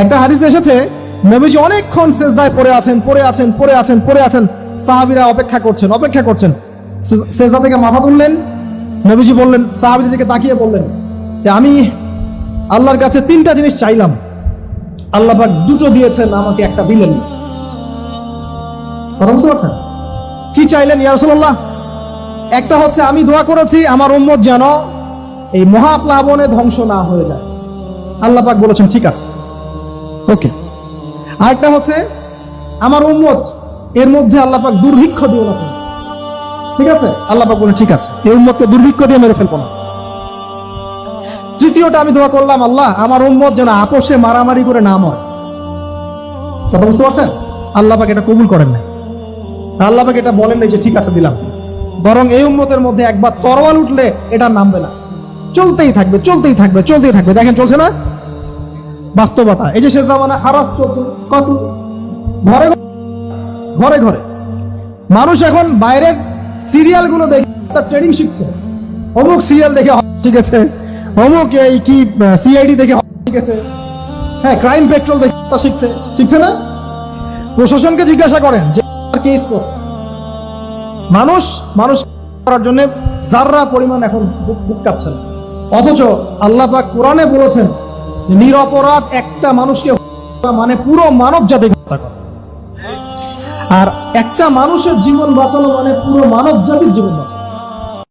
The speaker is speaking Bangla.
একটা হাদিস এসেছে, নবীজি অনেকক্ষণ সেজদায় পড়ে আছেন। সাহাবীরা অপেক্ষা করছেন। সেজদা থেকে মাথা তুললেন, নবীজি বললেন, সাহাবীদের দিকে তাকিয়ে বললেন যে আমি আল্লাহর কাছে 3টা জিনিস চাইলাম, আল্লাহ পাক 2টো দিয়েছেন, আমাকে একটা দিলেন। কথা বুঝতে পারছেন? কি চাইলেন ইয়া রাসূলুল্লাহ? একটা হচ্ছে আমি দোয়া করেছি আমার উম্মত যেন এই মহাপ্লাবনে ধ্বংস না হয়ে যায়। আল্লাহ পাক বলেছেন ঠিক আছে, ওকে। আরেকটা হচ্ছে আমার উম্মত এর মধ্যে আল্লাহ পাক দুর্ভিক্ষ দিও না, ঠিক আছে? আল্লাহ পাক বলেন ঠিক আছে, এই উম্মতকে দুর্ভিক্ষ দিয়ে মেরে ফেলবো না। তৃতীয়টা আমি দোয়া করলাম, আল্লাহ আমার উম্মত যেন আপোষে মারামারি করে না মরে। কথা বুঝতে পারছেন? আল্লাহ পাক এটা কবুল করেন নাই। আল্লাহ পাক এটা বলেন নাই যে ঠিক আছে দিলাম, বরং এই উম্মতের মধ্যে একবার তরোয়াল উঠলে এটা নামবে না, চলতেই থাকবে। দেখেন চলছে না বাস্তবতা। এই যে শেষ জামানা হারাস চলছে, কত ঘরে ঘরে মানুষ এখন বাইরের সিরিয়াল গুলো দেখে তার ট্রেনিং শিখছে। অমুক সিরিয়াল দেখে শিখেছে, অমুক এই কি সিআইডি দেখে শিখেছে, হ্যাঁ ক্রাইম পেট্রোল দেখে শিখছে না? প্রশাসনকে জিজ্ঞাসা করেন যে কেস মানুষ করার জন্য যাররা পরিমাণ এখন বুক কাঁপছে না। অথচ আল্লাহ পাক কোরআনে বলেছেন নিরপরাধ একটা মানুষকে মানে পুরো মানব জাতি হত্যা করা, আর একটা মানুষের জীবন বাঁচানো মানে পুরো মানব জাতির জীবন বাঁচানো।